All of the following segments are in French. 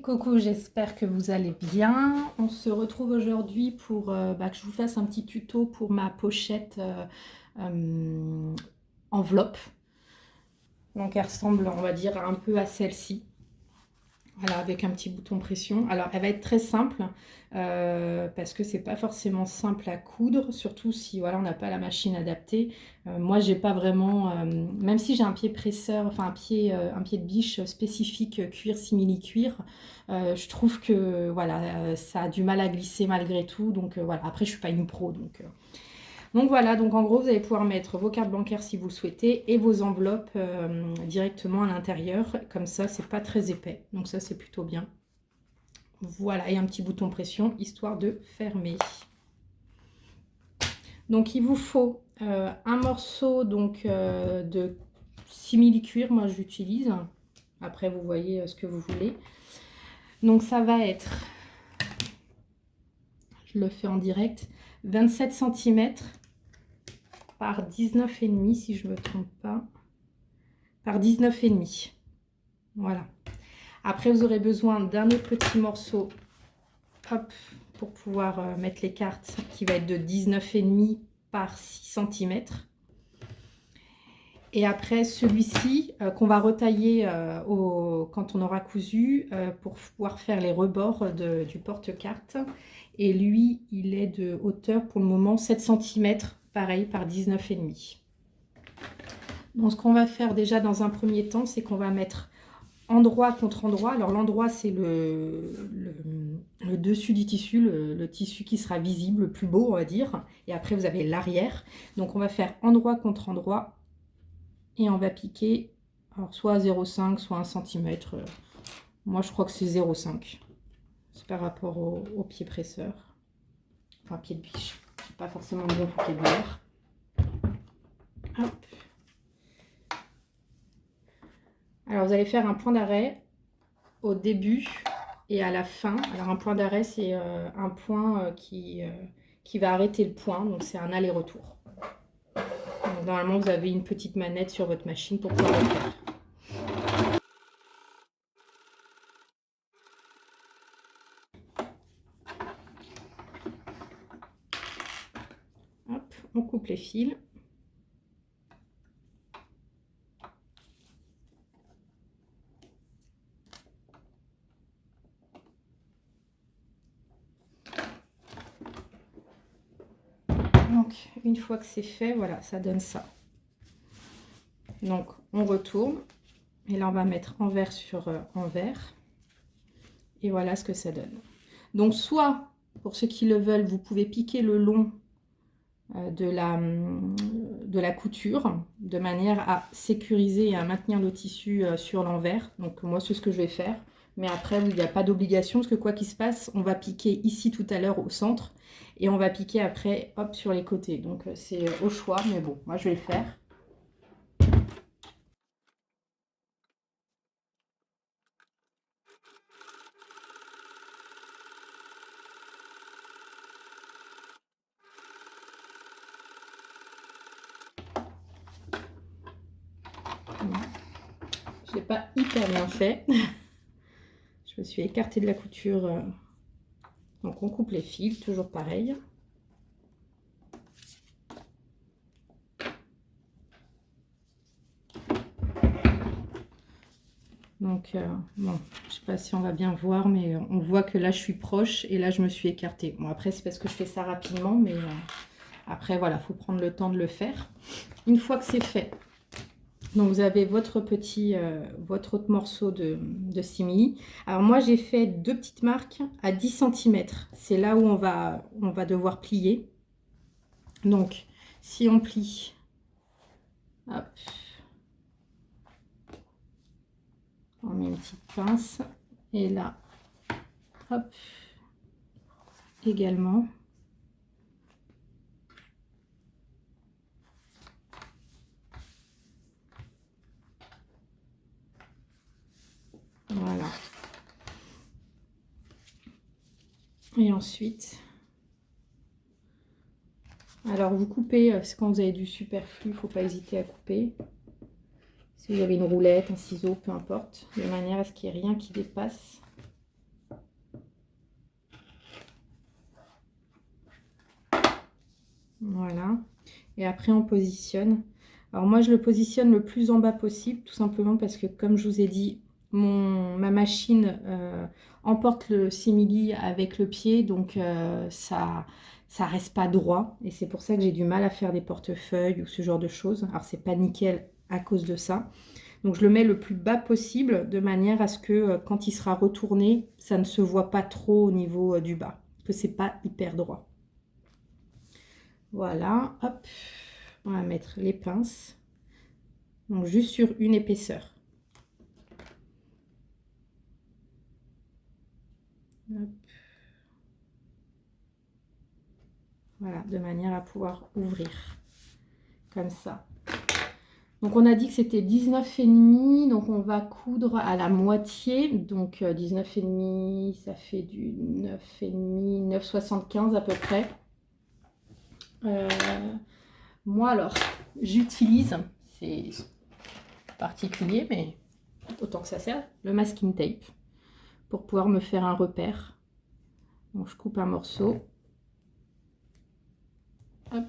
Coucou, j'espère que vous allez bien. On se retrouve aujourd'hui pour que je vous fasse un petit tuto pour ma pochette enveloppe. Donc elle ressemble, on va dire, un peu à celle-ci. Voilà, avec un petit bouton pression. Alors elle va être très simple parce que c'est pas forcément simple à coudre, surtout si voilà, on n'a pas la machine adaptée. Moi j'ai pas vraiment, même si j'ai un pied presseur, enfin un pied de biche spécifique cuir simili-cuir, je trouve que voilà, ça a du mal à glisser malgré tout. Donc voilà, après je suis pas une pro donc voilà, donc en gros, vous allez pouvoir mettre vos cartes bancaires si vous le souhaitez et vos enveloppes directement à l'intérieur. Comme ça, c'est pas très épais. Donc ça, c'est plutôt bien. Voilà, et un petit bouton pression, histoire de fermer. Donc il vous faut un morceau donc, de simili-cuir, moi j'utilise. Après, vous voyez ce que vous voulez. Donc ça va être, je le fais en direct, 27 cm par 19,5 si je ne me trompe pas, par 19,5. Voilà. Après, vous aurez besoin d'un autre petit morceau, hop, pour pouvoir mettre les cartes, qui va être de 19,5 par 6 cm. Et après, celui-ci, qu'on va retailler quand on aura cousu, pour pouvoir faire les rebords du porte-carte. Et lui, il est de hauteur, pour le moment, 7 cm, pareil, par 19,5. Donc, ce qu'on va faire déjà dans un premier temps, c'est qu'on va mettre endroit contre endroit. Alors l'endroit, c'est le dessus du tissu, le tissu qui sera visible, le plus beau, on va dire. Et après, vous avez l'arrière. Donc on va faire endroit contre endroit. Et on va piquer, alors soit à 0,5, soit 1 cm. Moi, je crois que c'est 0,5. C'est par rapport au pied presseur. Enfin, pied de biche. C'est pas forcément bon pour pied de verre. Hop. Alors, vous allez faire un point d'arrêt au début et à la fin. Alors un point d'arrêt, c'est un point qui va arrêter le point, donc c'est un aller-retour. Normalement, vous avez une petite manette sur votre machine pour pouvoir le faire. Hop, on coupe les fils. Donc, une fois que c'est fait, voilà, ça donne ça. Donc, on retourne. Et là, on va mettre envers sur envers. Et voilà ce que ça donne. Donc, soit, pour ceux qui le veulent, vous pouvez piquer le long de la couture, de manière à sécuriser et à maintenir le tissu sur l'envers. Donc, moi, c'est ce que je vais faire. Mais après, il n'y a pas d'obligation, parce que quoi qu'il se passe, on va piquer ici tout à l'heure au centre. Et on va piquer après, hop, sur les côtés. Donc, c'est au choix, mais bon, moi, je vais le faire. Je l'ai pas hyper bien fait. Je me suis écartée de la couture. Donc, on coupe les fils, toujours pareil. Donc, bon, je sais pas si on va bien voir, mais on voit que là, je suis proche et là, je me suis écartée. Bon, après, c'est parce que je fais ça rapidement, mais après, voilà, il faut prendre le temps de le faire. Une fois que c'est fait, donc vous avez votre votre autre morceau de simili. Alors, moi, j'ai fait deux petites marques à 10 cm. C'est là où on va devoir plier. Donc, si on plie, hop, on met une petite pince et là, hop, également. Voilà. Et ensuite, alors vous coupez, c'est quand vous avez du superflu, il ne faut pas hésiter à couper. Si vous avez une roulette, un ciseau, peu importe, de manière à ce qu'il n'y ait rien qui dépasse. Voilà. Et après, on positionne. Alors moi, je le positionne le plus en bas possible, tout simplement parce que, comme je vous ai dit, ma machine emporte le simili avec le pied, donc ça reste pas droit. Et c'est pour ça que j'ai du mal à faire des portefeuilles ou ce genre de choses. Alors, c'est pas nickel à cause de ça. Donc, je le mets le plus bas possible, de manière à ce que quand il sera retourné, ça ne se voit pas trop au niveau du bas, que c'est pas hyper droit. Voilà, hop, on va mettre les pinces. Donc juste sur une épaisseur. Hop. Voilà, de manière à pouvoir ouvrir comme ça. Donc on a dit que c'était 19,5, donc on va coudre à la moitié. Donc 19,5, ça fait du 9,5, 9,75 à peu près. Moi alors, j'utilise, c'est particulier, mais autant que ça sert, le masking tape pour pouvoir me faire un repère. Donc je coupe un morceau. Hop.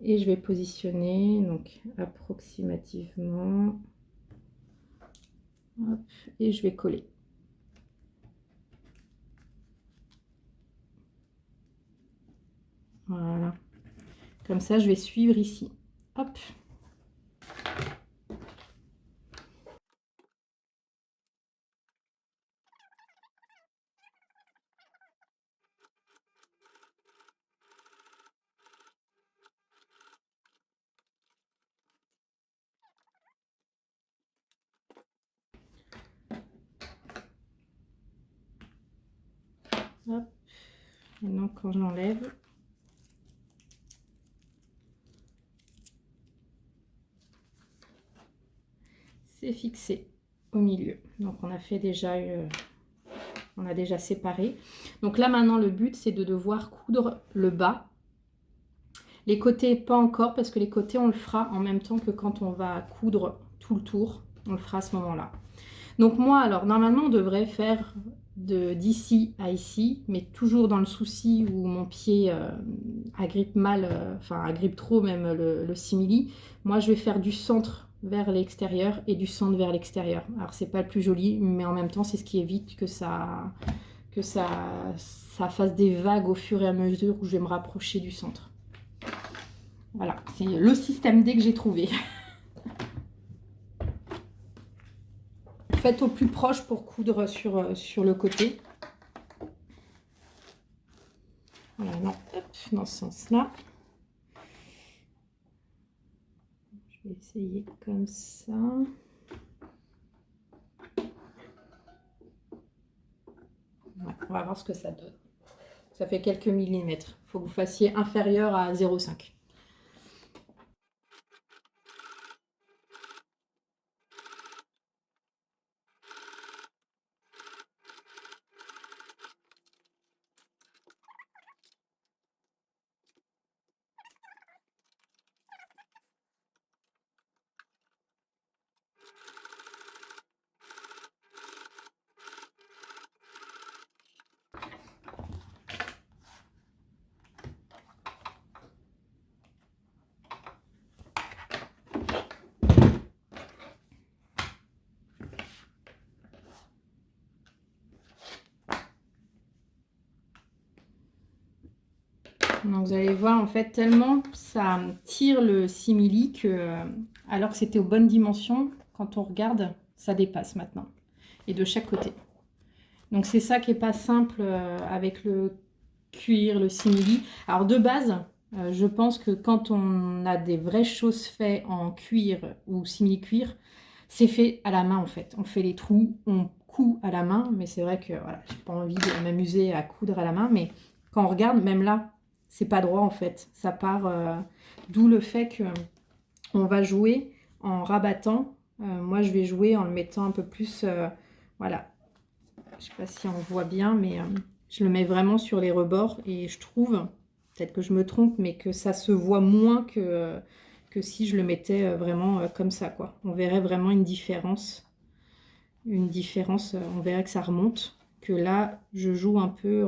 Et je vais positionner donc approximativement. Hop, et je vais coller. Voilà. Comme ça, je vais suivre ici. Hop. Hop. Maintenant, quand je l'enlève, c'est fixé au milieu. Donc, on a fait déjà, on a déjà séparé. Donc là, maintenant, le but, c'est de devoir coudre le bas. Les côtés, pas encore, parce que les côtés, on le fera en même temps que quand on va coudre tout le tour. On le fera à ce moment-là. Donc moi, alors, normalement, on devrait faire d'ici à ici, mais toujours dans le souci où mon pied agrippe mal, enfin agrippe trop même le simili. Moi, je vais faire du centre vers l'extérieur et du centre vers l'extérieur. Alors, c'est pas le plus joli, mais en même temps, c'est ce qui évite que ça fasse des vagues au fur et à mesure où je vais me rapprocher du centre. Voilà, c'est le système D que j'ai trouvé. Faites au plus proche pour coudre sur le côté. Voilà, non, hop, dans ce sens-là. Je vais essayer comme ça. Ouais, on va voir ce que ça donne. Ça fait quelques millimètres. Il faut que vous fassiez inférieur à 0,5. Donc vous allez voir, en fait, tellement ça tire le simili que, alors que c'était aux bonnes dimensions, quand on regarde, ça dépasse maintenant. Et de chaque côté. Donc c'est ça qui n'est pas simple avec le cuir, le simili. Alors de base, je pense que quand on a des vraies choses faites en cuir ou simili-cuir, c'est fait à la main en fait. On fait les trous, on coud à la main, mais c'est vrai que voilà, j'ai pas envie de m'amuser à coudre à la main, mais quand on regarde, même là, c'est pas droit en fait. Ça part, d'où le fait que on va jouer en rabattant. Moi, je vais jouer en le mettant un peu plus, voilà. Je sais pas si on voit bien, mais je le mets vraiment sur les rebords et je trouve, peut-être que je me trompe, mais que ça se voit moins que si je le mettais vraiment comme ça, quoi. On verrait vraiment une différence. On verrait que ça remonte. Que là, je joue un peu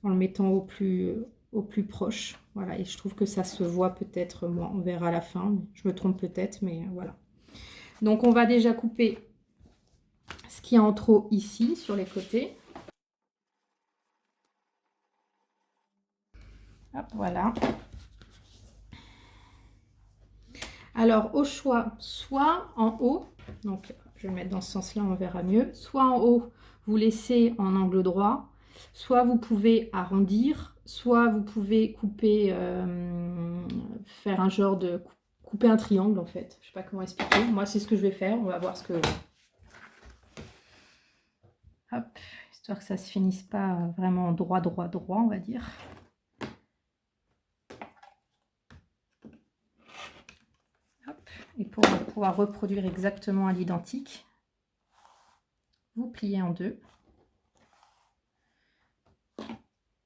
en le mettant au plus proche. Voilà, et je trouve que ça se voit peut-être moins. On verra à la fin. Je me trompe peut-être, mais voilà. Donc, on va déjà couper ce qui est en trop ici, sur les côtés. Hop, voilà. Alors, au choix, soit en haut, donc je vais mettre dans ce sens-là, on verra mieux, soit en haut, vous laissez en angle droit, soit vous pouvez arrondir, soit vous pouvez couper, faire un genre de... couper un triangle en fait. Je ne sais pas comment expliquer. Moi, c'est ce que je vais faire. On va voir ce que... Hop, histoire que ça ne se finisse pas vraiment droit, on va dire. Hop. Et pour pouvoir reproduire exactement à l'identique, vous pliez en deux.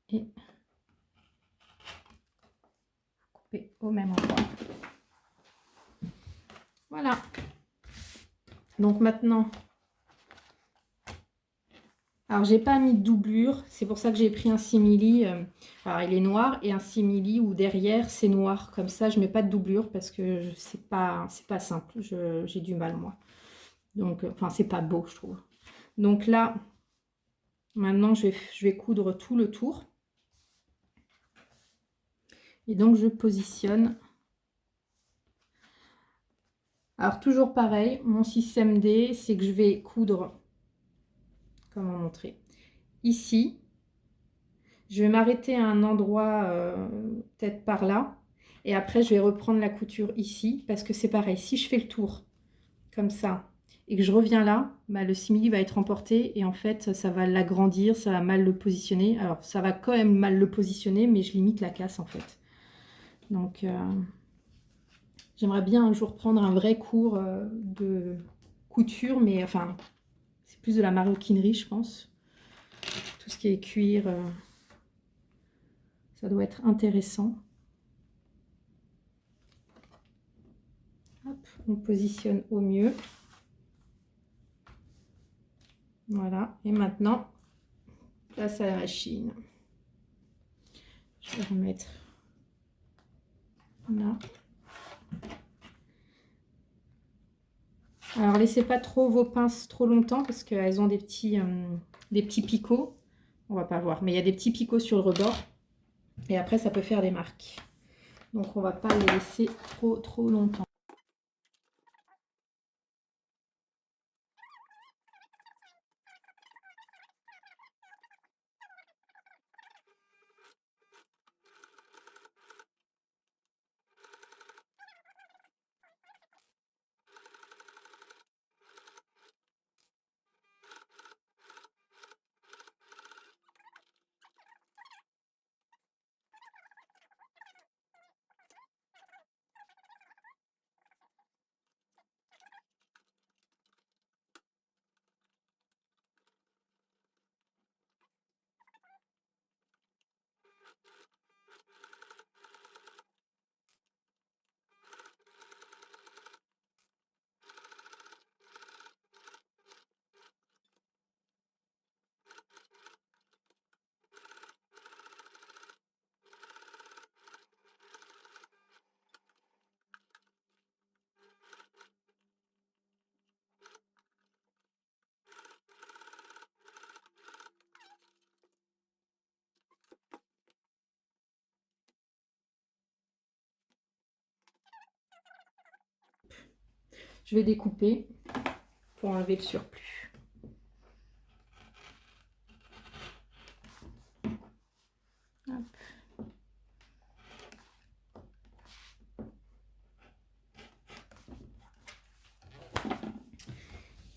Et couper au même endroit. Voilà. Donc maintenant, alors j'ai pas mis de doublure, c'est pour ça que j'ai pris un simili. Alors il est noir et un simili où derrière c'est noir. Comme ça, je mets pas de doublure parce que c'est pas simple. J'ai du mal moi. Donc, enfin c'est pas beau je trouve. Donc là, maintenant je vais coudre tout le tour. Et donc je positionne. Alors toujours pareil, mon système D, c'est que je vais coudre, comment montrer, ici. Je vais m'arrêter à un endroit, peut-être par là. Et après, je vais reprendre la couture ici, parce que c'est pareil. Si je fais le tour, comme ça, et que je reviens là, bah, le simili va être emporté. Et en fait, ça va l'agrandir, ça va mal le positionner. Alors, ça va quand même mal le positionner, mais je limite la casse, en fait. Donc... j'aimerais bien un jour prendre un vrai cours de couture, mais enfin, c'est plus de la maroquinerie, je pense. Tout ce qui est cuir, ça doit être intéressant. Hop, on positionne au mieux. Voilà, et maintenant, place à la machine. Je vais remettre là. Alors, laissez pas trop vos pinces trop longtemps parce qu'elles ont des petits picots. On va pas voir, mais il y a des petits picots sur le rebord. Et après, ça peut faire des marques. Donc, on va pas les laisser trop longtemps. Je vais découper pour enlever le surplus. Hop.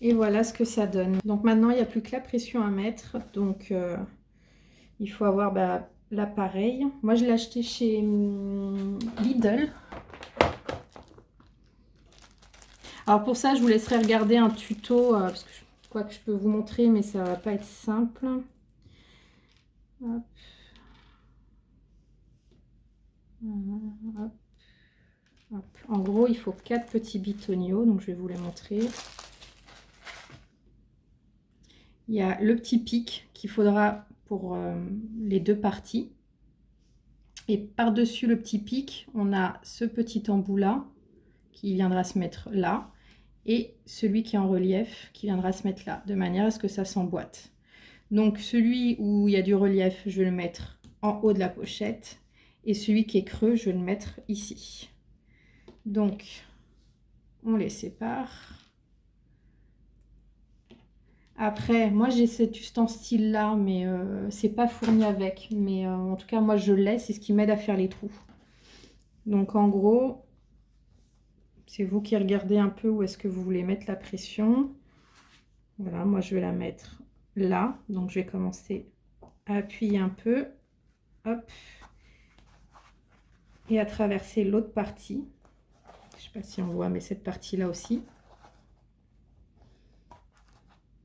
Et voilà ce que ça donne. Donc maintenant, il n'y a plus que la pression à mettre. Donc, il faut avoir l'appareil. Moi, je l'ai acheté chez Lidl. Alors pour ça, je vous laisserai regarder un tuto, parce que quoi que je peux vous montrer, mais ça va pas être simple. Hop. Hop. Hop. En gros, il faut 4 petits bitonniaux, donc je vais vous les montrer. Il y a le petit pic qu'il faudra pour les deux parties. Et par-dessus le petit pic, on a ce petit embout là qui viendra se mettre là et celui qui est en relief qui viendra se mettre là, de manière à ce que ça s'emboîte. Donc celui où il y a du relief, je vais le mettre en haut de la pochette et celui qui est creux, je vais le mettre ici. Donc on les sépare. Après, moi j'ai cet ustensile là, mais c'est pas fourni avec. Mais en tout cas, moi je l'ai, c'est ce qui m'aide à faire les trous. Donc en gros, c'est vous qui regardez un peu où est-ce que vous voulez mettre la pression. Voilà, moi je vais la mettre là. Donc je vais commencer à appuyer un peu. Hop. Et à traverser l'autre partie. Je sais pas si on voit, mais cette partie là aussi.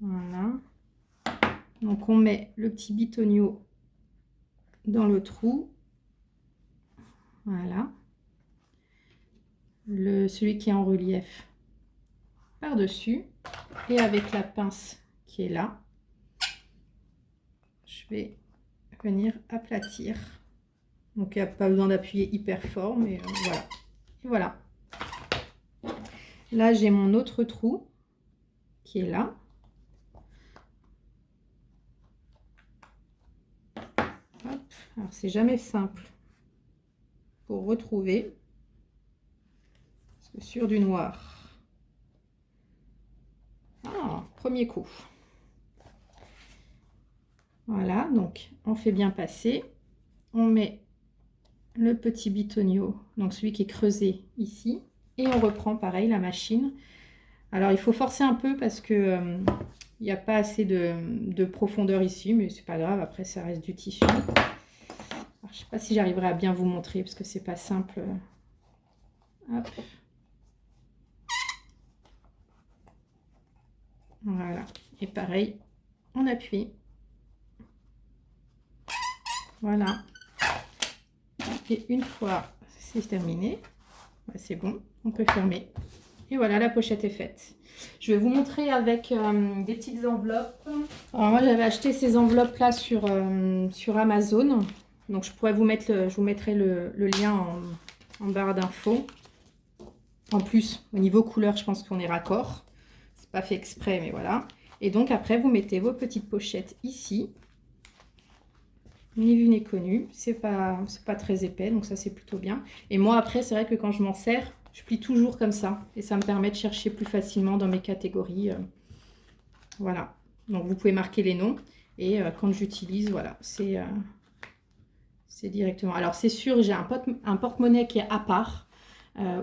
Voilà. Donc on met le petit bitonio dans le trou. Voilà. Celui qui est en relief par-dessus. Et avec la pince qui est là, je vais venir aplatir. Donc il n'y a pas besoin d'appuyer hyper fort, mais voilà. Et voilà. Là j'ai mon autre trou qui est là. Alors c'est jamais simple pour retrouver, parce que sur du noir, premier coup. Voilà, donc on fait bien passer, on met le petit bitonio, donc celui qui est creusé ici, et on reprend pareil la machine. Alors il faut forcer un peu parce que il n'y a pas assez de profondeur ici, mais c'est pas grave, après ça reste du tissu. Alors, je sais pas si j'arriverai à bien vous montrer parce que c'est pas simple. Hop. Voilà, et pareil, on appuie. Voilà. Et une fois c'est terminé, c'est bon, on peut fermer. Et voilà, la pochette est faite. Je vais vous montrer avec des petites enveloppes. Alors moi j'avais acheté ces enveloppes là sur Amazon. Donc je pourrais vous mettre je vous mettrai le lien en barre d'infos. En plus, au niveau couleur, je pense qu'on est raccord. C'est pas fait exprès, mais voilà. Et donc après, vous mettez vos petites pochettes ici. Ni vu ni connu. C'est pas très épais, donc ça c'est plutôt bien. Et moi après, c'est vrai que quand je m'en sers, je plie toujours comme ça. Et ça me permet de chercher plus facilement dans mes catégories. Voilà. Donc vous pouvez marquer les noms. Et quand j'utilise, voilà, c'est directement. Alors c'est sûr, j'ai un porte-monnaie qui est à part.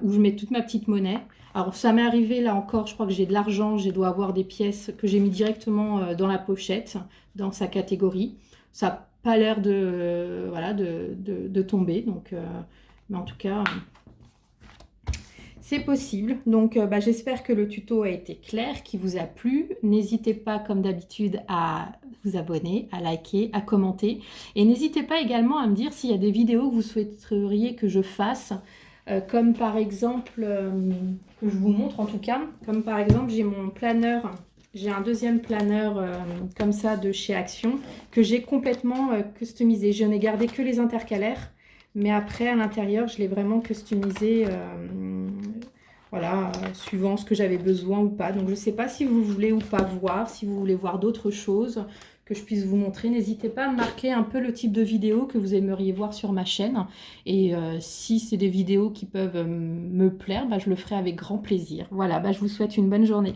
Où je mets toute ma petite monnaie. Alors ça m'est arrivé là encore, je crois que j'ai de l'argent, je dois avoir des pièces que j'ai mis directement dans la pochette, dans sa catégorie. Ça n'a pas l'air de, voilà, de tomber, donc, mais en tout cas, c'est possible. Donc j'espère que le tuto a été clair, qu'il vous a plu. N'hésitez pas comme d'habitude à vous abonner, à liker, à commenter. Et n'hésitez pas également à me dire s'il y a des vidéos que vous souhaiteriez que je fasse. Comme par exemple, que je vous montre en tout cas, comme par exemple j'ai mon planeur, j'ai un deuxième planeur comme ça de chez Action que j'ai complètement customisé. Je n'ai gardé que les intercalaires, mais après à l'intérieur je l'ai vraiment customisé, voilà, suivant ce que j'avais besoin ou pas. Donc je ne sais pas si vous voulez ou pas voir, si vous voulez voir d'autres choses que je puisse vous montrer. N'hésitez pas à marquer un peu le type de vidéo que vous aimeriez voir sur ma chaîne. Et si c'est des vidéos qui peuvent me plaire, je le ferai avec grand plaisir. Voilà, je vous souhaite une bonne journée.